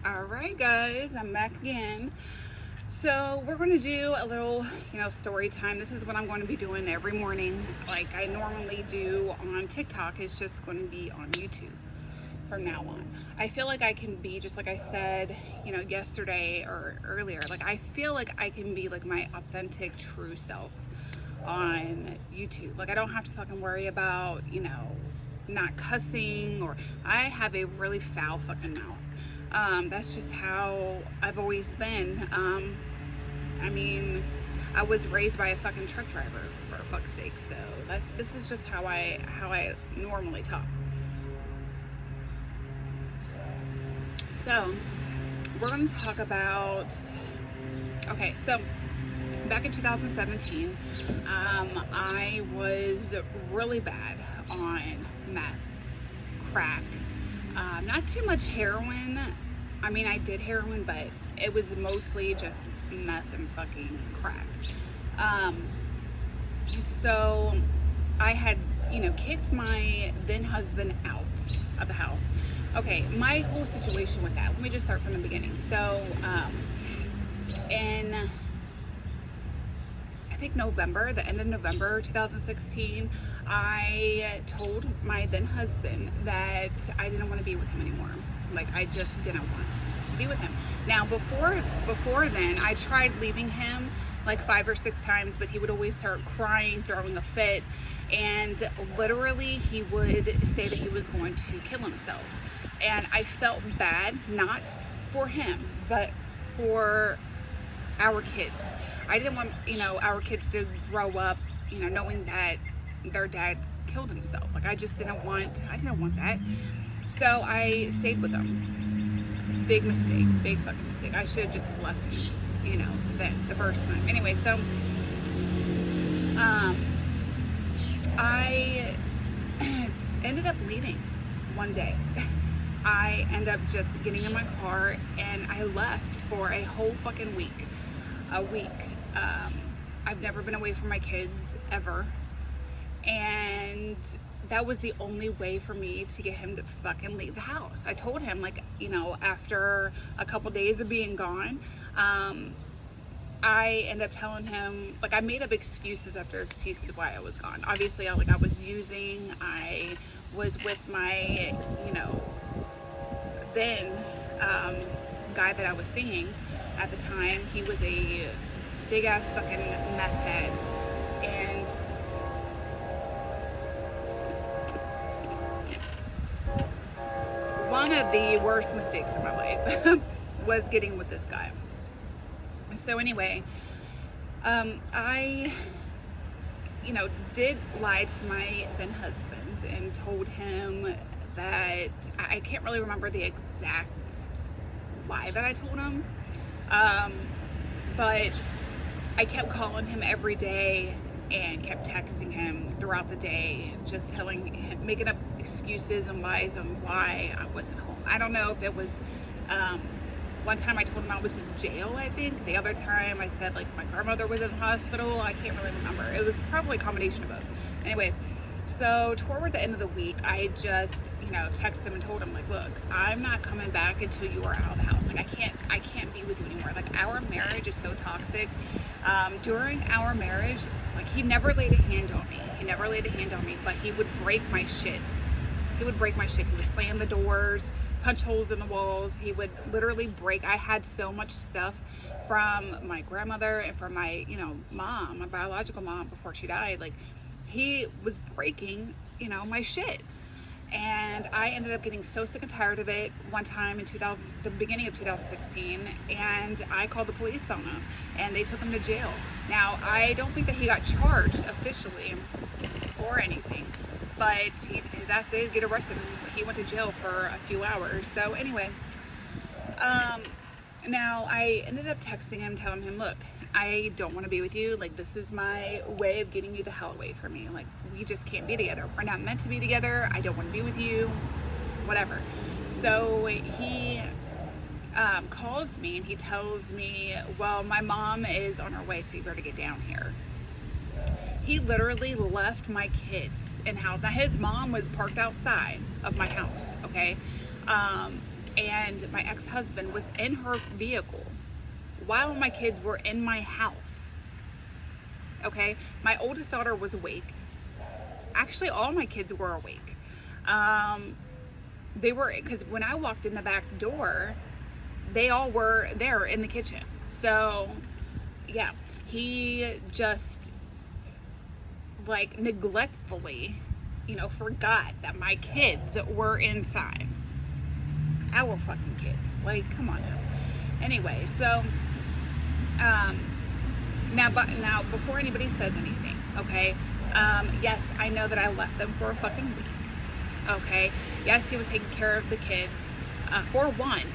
Alright guys, I'm back again. So we're going to do a little, story time. This is what I'm going to be doing every morning like I normally do on TikTok. It's just going to be on YouTube from now on. I feel like I can be, just like I said, yesterday or earlier, like I feel like I can be like my authentic true self on YouTube. Like I don't have to fucking worry about, not cussing, or I have a really foul fucking mouth. That's just how I've always been. I was raised by a fucking truck driver, for fuck's sake. So this is just how I normally talk. So we're going to talk about, okay, so back in 2017, I was really bad on meth, crack, not too much heroin. I did heroin, but it was mostly just meth and fucking crack. So I had, kicked my then husband out of the house. Okay, my whole situation with that, let me just start from the beginning. So, in I think November, the end of November 2016, I told my then husband that I didn't want to be with him anymore. Like I just didn't want to be with him. Now before then, I tried leaving him like 5 or 6 times, but he would always start crying, throwing a fit, and literally he would say that he was going to kill himself. And I felt bad, not for him, but for our kids. I didn't want, our kids to grow up, knowing that their dad killed himself. Like I didn't want that. So I stayed with them. Big mistake, big fucking mistake. I should have just left him, then the first time. Anyway, so I ended up leaving one day. I ended up just getting in my car and I left for a whole fucking week. A week. I've never been away from my kids ever, and that was the only way for me to get him to fucking leave the house. I told him, like, after a couple days of being gone, I ended up telling him, like, I made up excuses after excuses why I was gone. Obviously, I was using, I was with my, then guy that I was seeing at the time. He was a big ass fucking meth head, and one of the worst mistakes of my life was getting with this guy. So anyway, I did lie to my then husband and told him that I can't really remember the exact lie that I told him, but I kept calling him every day and kept texting him throughout the day, just telling him, making up excuses and lies on why I wasn't home. I don't know if it was, one time I told him I was in jail, I think. The other time I said, like, my grandmother was in the hospital. I can't really remember. It was probably a combination of both. Anyway, so toward the end of the week, I just, texted him and told him, like, look, I'm not coming back until you are out of the house. Like, I can't be with you anymore. Like, our marriage is so toxic. During our marriage, like, he never laid a hand on me. But he would break my shit. He would slam the doors, punch holes in the walls. He would literally break. I had so much stuff from my grandmother and from my, mom, my biological mom, before she died. Like, he was breaking, my shit. And I ended up getting so sick and tired of it one time in the beginning of 2016, and I called the police on him, and they took him to jail. Now, I don't think that he got charged officially for anything, but his ass did get arrested, and he went to jail for a few hours. So anyway, now I ended up texting him, telling him, look, I don't want to be with you. Like, this is my way of getting you the hell away from me. Like, we just can't be together. We're not meant to be together. I don't want to be with you. Whatever. So he calls me and he tells me, well, my mom is on her way, so you better get down here. He literally left my kids in house. Now, his mom was parked outside of my house, okay? and my ex-husband was in her vehicle while my kids were in my house. Okay, my oldest daughter was awake. Actually, all my kids were awake. They were, because when I walked in the back door, they all were there in the kitchen. So yeah, he just like neglectfully, forgot that my kids were inside. Our fucking kids. Like, come on now. Anyway, so now before anybody says anything, okay? Yes, I know that I left them for a fucking week. Okay. Yes, he was taking care of the kids for once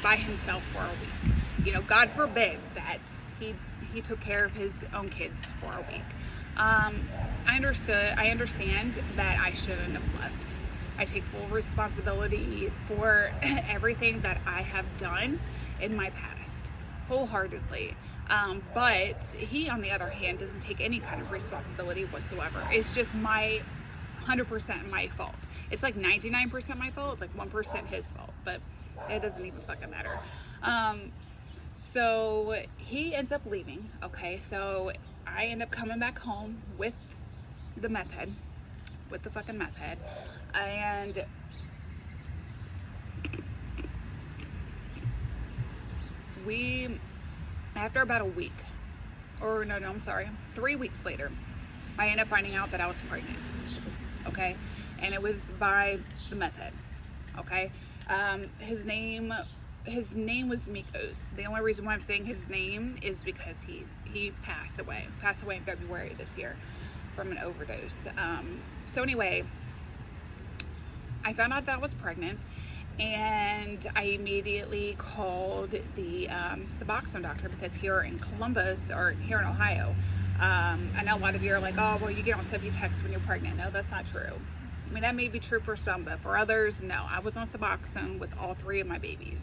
by himself for a week. God forbid that he took care of his own kids for a week. I understand that I shouldn't have left. I take full responsibility for everything that I have done in my past, wholeheartedly. But he, on the other hand, doesn't take any kind of responsibility whatsoever. It's just 100% my fault. It's like 99% my fault. It's like 1% his fault, but it doesn't even fucking matter. So he ends up leaving. Okay, so I end up coming back home with the meth head, with the fucking meth head, and after about a week, or no, I'm sorry, 3 weeks later, I end up finding out that I was pregnant. Okay, and it was by the meth head. Okay, his name was Mikos. The only reason why I'm saying his name is because he passed away in February this year from an overdose. So anyway, I found out that I was pregnant, and I immediately called the Suboxone doctor, because here in Columbus, or here in Ohio, I know a lot of you are like, oh, well, you get on Subutex when you're pregnant. No, that's not true. I mean, that may be true for some, but for others, no. I was on Suboxone with all 3 of my babies.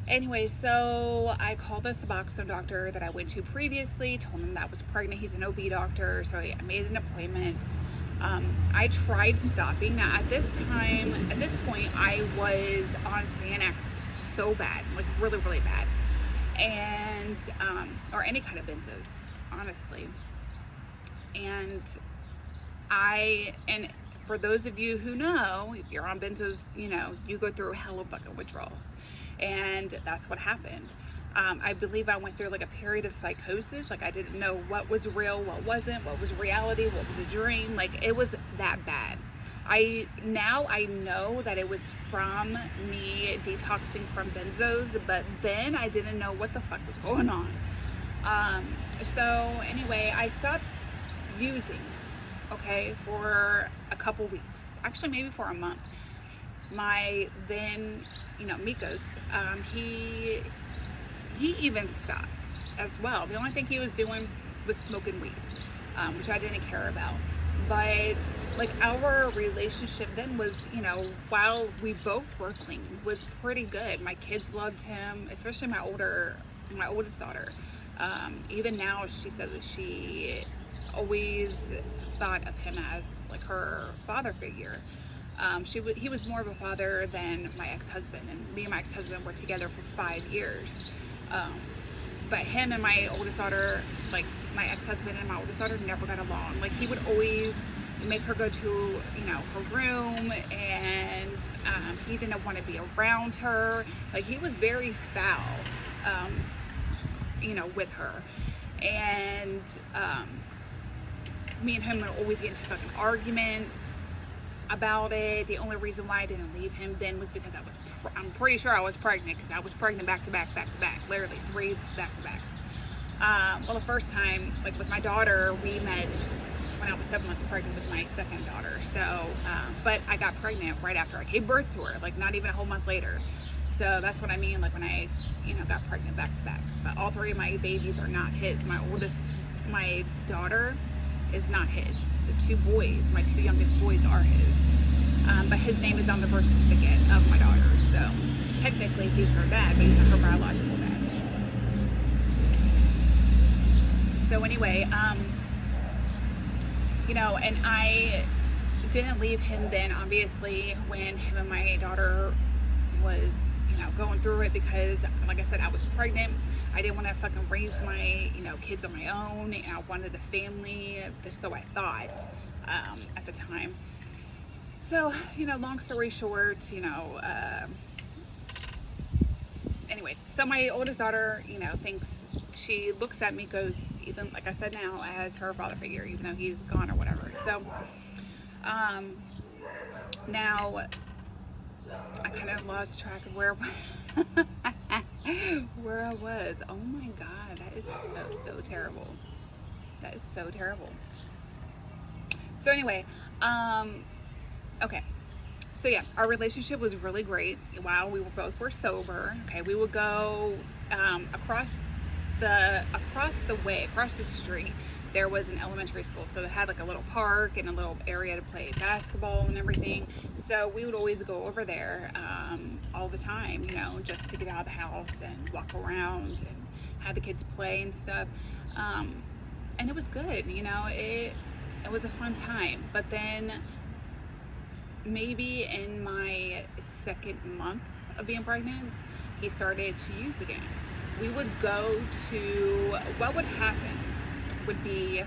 Anyway, so I called the Suboxone doctor that I went to previously, told him that I was pregnant. He's an OB doctor, so I made an appointment. I tried stopping. Now, at this point, I was on Xanax so bad, like really, really bad. And, or any kind of benzos, honestly. And for those of you who know, if you're on benzos, you go through hell of fucking withdrawals. And that's what happened. I believe I went through like a period of psychosis. Like, I didn't know what was real, what wasn't, what was reality, what was a dream. Like, it was that bad. Now I know that it was from me detoxing from benzos, but then I didn't know what the fuck was going on. So anyway, I stopped using, okay, for a couple weeks, actually maybe for a month. My then, Mikos, he even stopped as well. The only thing he was doing was smoking weed, which I didn't care about. But like, our relationship then was, while we both were clean, was pretty good. My kids loved him, especially my oldest daughter. Even now, she said that she always thought of him as like her father figure. He was more of a father than my ex-husband, and me and my ex-husband were together for 5 years. But him and my oldest daughter, like my ex-husband and my oldest daughter, never got along. Like, he would always make her go to, her room, and he didn't want to be around her. Like, he was very foul, with her. And me and him would always get into fucking arguments about it. The only reason why I didn't leave him then was because I'm pretty sure I was pregnant, because I was pregnant back to back, literally 3 back to backs. Well, the first time, like with my daughter, we met when I was 7 months pregnant with my second daughter. So, but I got pregnant right after I gave birth to her, like not even a whole month later. So that's what I mean, like when I, got pregnant back to back. But all 3 of my babies are not his. My daughter is not his. The 2 boys, my 2 youngest boys, are his. But his name is on the birth certificate of my daughter. So technically he's her dad, but he's not her biological dad. So anyway, and I didn't leave him then, obviously, when him and my daughter was, going through it because, like I said, I was pregnant. I didn't want to fucking raise my, kids on my own. And I wanted a family, so I thought at the time. So, long story short, anyways, so my oldest daughter, thinks, she looks at me, goes, even like I said now, as her father figure, even though he's gone or whatever. So, now I kind of lost track of where where I was. Oh my God, that is so terrible. That is so terrible. So anyway, okay. So yeah, our relationship was really great while we were sober. Okay, we would go across the street. There was an elementary school, so they had like a little park and a little area to play basketball and everything. So we would always go over there all the time, just to get out of the house and walk around and have the kids play and stuff. And it was good, it was a fun time. But then maybe in my second month of being pregnant, he started to use again. We would go to, what would happen would be,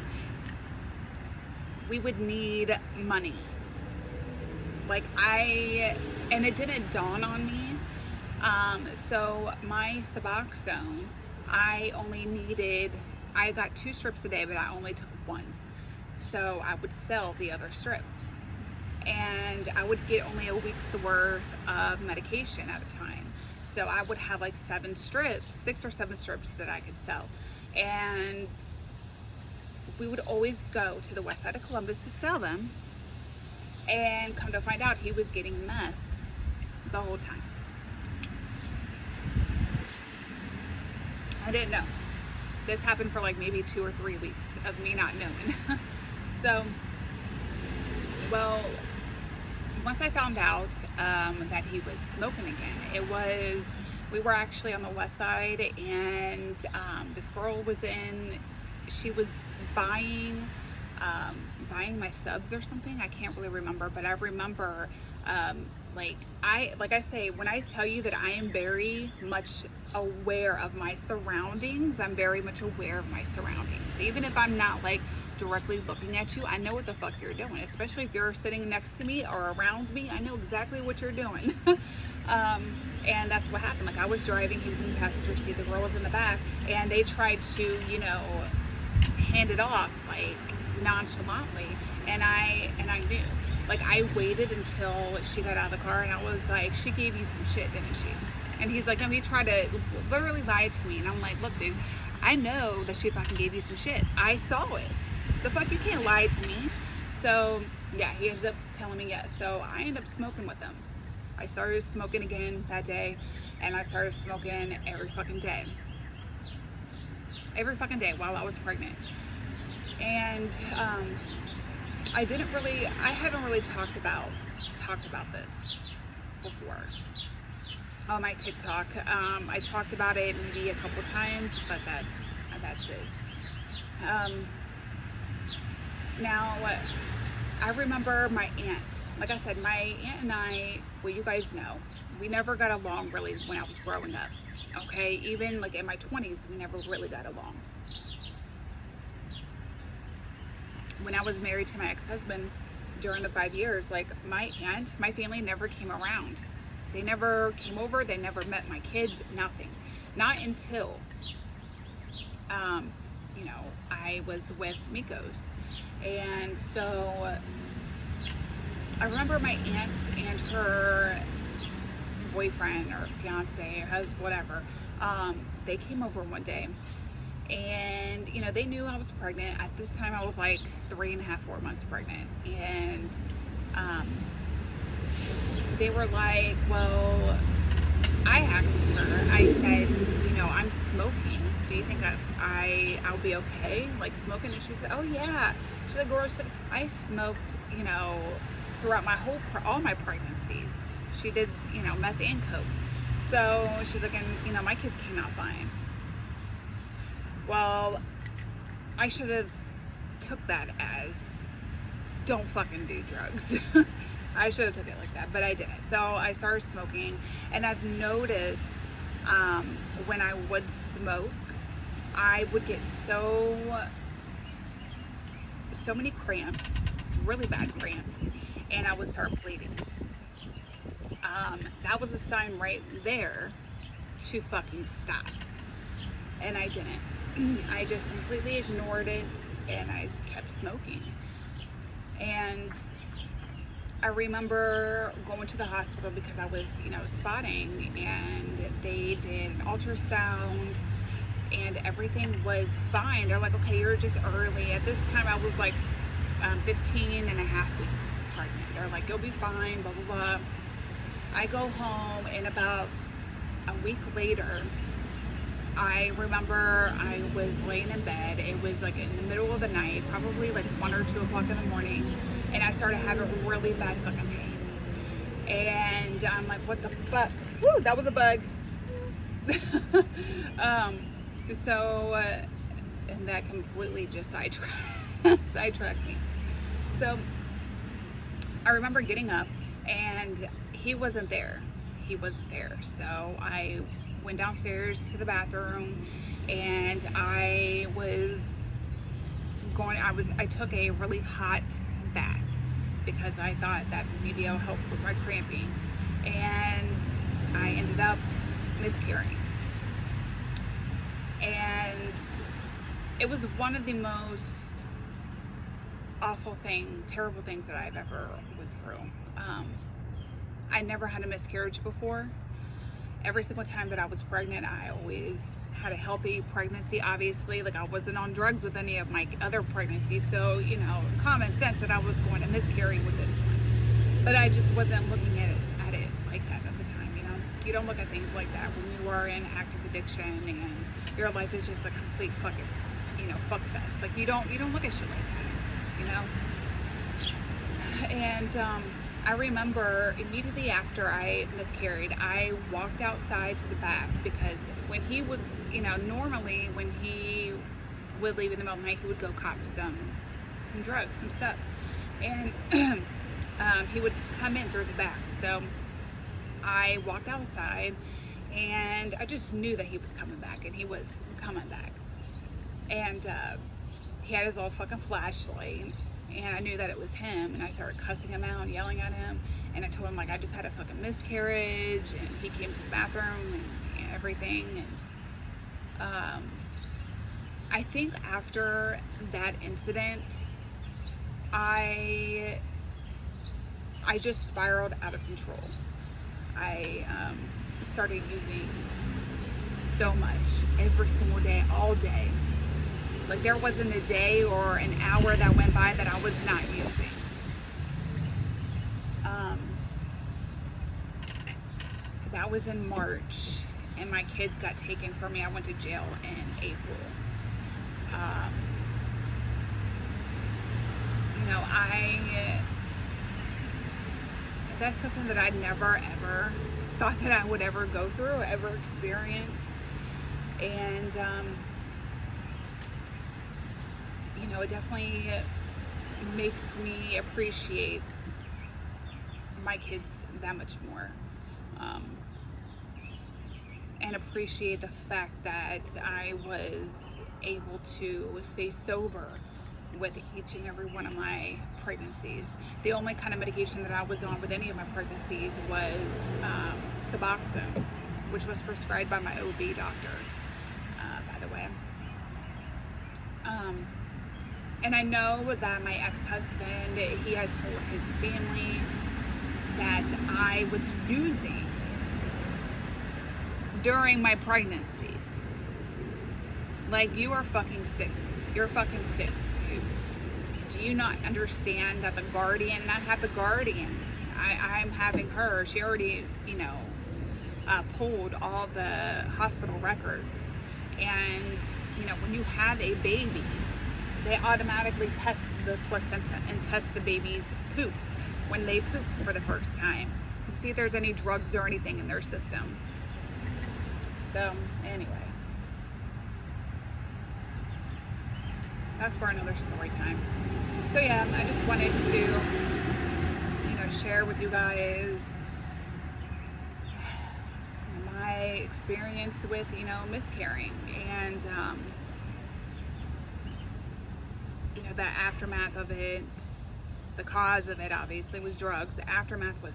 we would need money. And it didn't dawn on me. So my Suboxone, I got 2 strips a day, but I only took 1. So I would sell the other strip. And I would get only a week's worth of medication at a time. So I would have like 6 or 7 strips that I could sell. And we would always go to the west side of Columbus to sell them. And come to find out, he was getting meth the whole time. I didn't know. This happened for like maybe 2 or 3 weeks of me not knowing. So, well, once I found out that he was smoking again, we were actually on the west side, and this girl she was buying my subs or something. I can't really remember, but I remember, like I say, when I tell you that I am very much aware of my surroundings, I'm very much aware of my surroundings. Even if I'm not like directly looking at you, I know what the fuck you're doing, especially if you're sitting next to me or around me. I know exactly what you're doing. And that's what happened. Like, I was driving, he was in the passenger seat, the girl was in the back, and they tried to, hand it off like nonchalantly, and I knew. Like, I waited until she got out of the car, and I was like, she gave you some shit, didn't she? And he's like, no, he tried to literally lie to me. And I'm like, look, dude, I know that she fucking gave you some shit. I saw it. The fuck, you can't lie to me. So yeah, he ends up telling me yes. So I end up smoking with him. I started smoking again that day, and I started smoking every fucking day. Every fucking day while I was pregnant. And I haven't really talked about this before on my TikTok. I talked about it maybe a couple times, but that's it. Now, I remember my aunt. Like I said, my aunt and I, well, you guys know, we never got along really when I was growing up. Okay, even like in my 20s, we never really got along. When I was married to my ex-husband during the 5 years, like, my family never came around. They never came over, they never met my kids, nothing. Not until, I was with Mikos. And so I remember my aunt and her boyfriend or fiance or husband, whatever, they came over one day, and they knew I was pregnant. At this time I was like 3.5, 4 months pregnant, and they were like, well, I asked her, I said, I'm smoking, do you think I'll be okay, like, smoking? And she said, oh yeah. She's like, girl, I smoked, throughout all my pregnancies. She did, meth and coke. So she's like, and my kids came out fine. Well, I should have took that as, don't fucking do drugs. I should have took it like that, but I didn't. So I started smoking, and I've noticed when I would smoke, I would get so many cramps, really bad cramps, and I would start bleeding. That was a sign right there to fucking stop, and I didn't. I just completely ignored it, and I just kept smoking. And I remember going to the hospital because I was, spotting, and they did an ultrasound and everything was fine. They're like, okay, you're just early. At this time, I was like 15 and a half weeks pregnant. They're like, you'll be fine, blah, blah, blah. I go home, and about a week later, I remember I was laying in bed. It was like in the middle of the night, probably like 1 or 2 o'clock in the morning, and I started having really bad fucking pains. And I'm like, what the fuck? Woo, that was a bug. And that completely just sidetracked me. So I remember getting up, and he wasn't there. So I went downstairs to the bathroom, and I took a really hot bath because I thought that maybe it'll help with my cramping, and I ended up miscarrying. And it was one of the most awful things, terrible things that I've ever went through. I never had a miscarriage before. Every single time that I was pregnant, I always had a healthy pregnancy, obviously. Like, I wasn't on drugs with any of my other pregnancies, so, common sense that I was going to miscarry with this one. But I just wasn't looking at it like that at the time, You don't look at things like that when you are in active addiction and your life is just a complete fucking, fuck fest. Like, you don't look at shit like that, And, I remember immediately after I miscarried, I walked outside to the back because when he would, normally when he would leave in the middle of the night, he would go cop some drugs, some stuff. And he would come in through the back. So I walked outside, and I just knew that he was coming back, and he was coming back. And he had his little fucking flashlight. And I knew that it was him, and I started cussing him out and yelling at him, and I told him, like, I just had a fucking miscarriage, and he came to the bathroom and everything. And I think after that incident, I just spiraled out of control. I started using so much every single day, all day. Like, there wasn't a day or an hour that went by that I was not using. That was in March, and my kids got taken from me. I went to jail in April. That's something that I never ever thought that I would ever go through, ever experience. And it definitely makes me appreciate my kids that much more, and appreciate the fact that I was able to stay sober with each and every one of my pregnancies. The only kind of medication that I was on with any of my pregnancies was Suboxone, which was prescribed by my OB doctor, by the way. And I know that my ex-husband, he has told his family that I was using during my pregnancies. Like, you are fucking sick. You're fucking sick, dude. Do you not understand that the guardian, and I have the guardian, I'm having her, she already, pulled all the hospital records. And, when you have a baby, they automatically test the placenta and test the baby's poop when they poop for the first time to see if there's any drugs or anything in their system. So, anyway. That's for another story time. So yeah, I just wanted to, to share with you guys my experience with, you know, miscarrying, and you know, the aftermath of it. The cause of it obviously was drugs. The aftermath was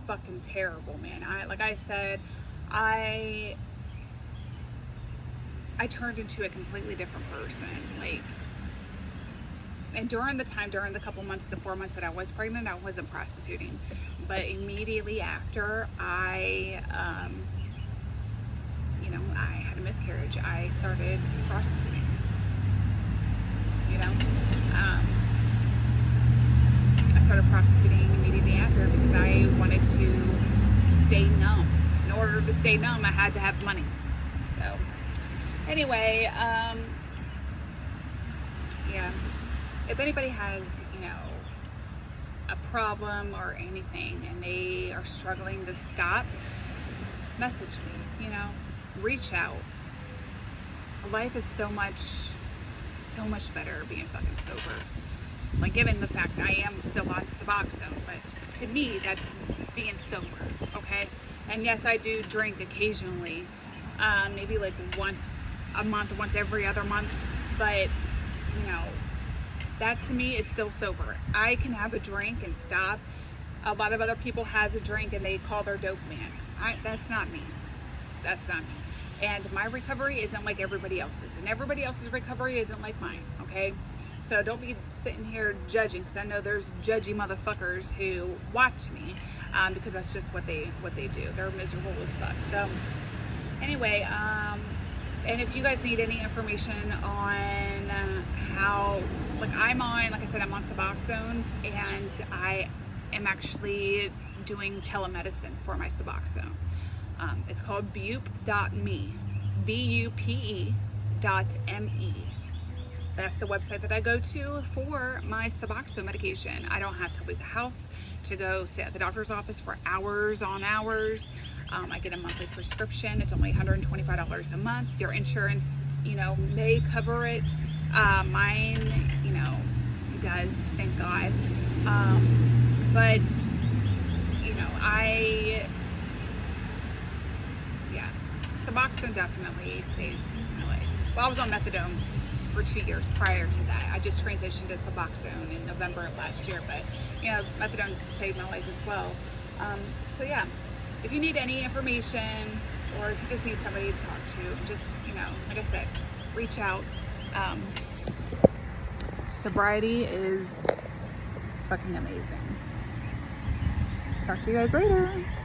fucking terrible, man. Like I said, I turned into a completely different person. Like, and during the couple months, the 4 months that I was pregnant, I wasn't prostituting. But immediately after you know, I had a miscarriage, I started prostituting. You know, I started prostituting immediately after because I wanted to stay numb. In order to stay numb, I had to have money. So, anyway, yeah. If anybody has, you know, a problem or anything and they are struggling to stop, message me, you know, reach out. Life is so much better being fucking sober. Like, given the fact that I am still on Suboxone, but to me, that's being sober, okay? And yes, I do drink occasionally, maybe like once a month, once every other month, but, you know, that to me is still sober. I can have a drink and stop. A lot of other people has a drink and they call their dope man. That's not me. That's not me. And my recovery isn't like everybody else's, and everybody else's recovery isn't like mine, okay? So don't be sitting here judging, because I know there's judgy motherfuckers who watch me, because that's just what they do. They're miserable as fuck. So anyway, and if you guys need any information on how, like I said, I'm on Suboxone, and I am actually doing telemedicine for my Suboxone. It's called bupe.me, bupe.me. That's the website that I go to for my Suboxone medication. I don't have to leave the house to go sit at the doctor's office for hours on hours. I get a monthly prescription. It's only $125 a month. Your insurance, you know, may cover it. Mine, you know, does, thank God. But, you know, Suboxone definitely saved my life. Well, I was on methadone for 2 years prior to that. I just transitioned to Suboxone in November of last year, but, you know, methadone saved my life as well. So yeah, if you need any information, or if you just need somebody to talk to, just, you know, like I said, reach out. Sobriety is fucking amazing. Talk to you guys later.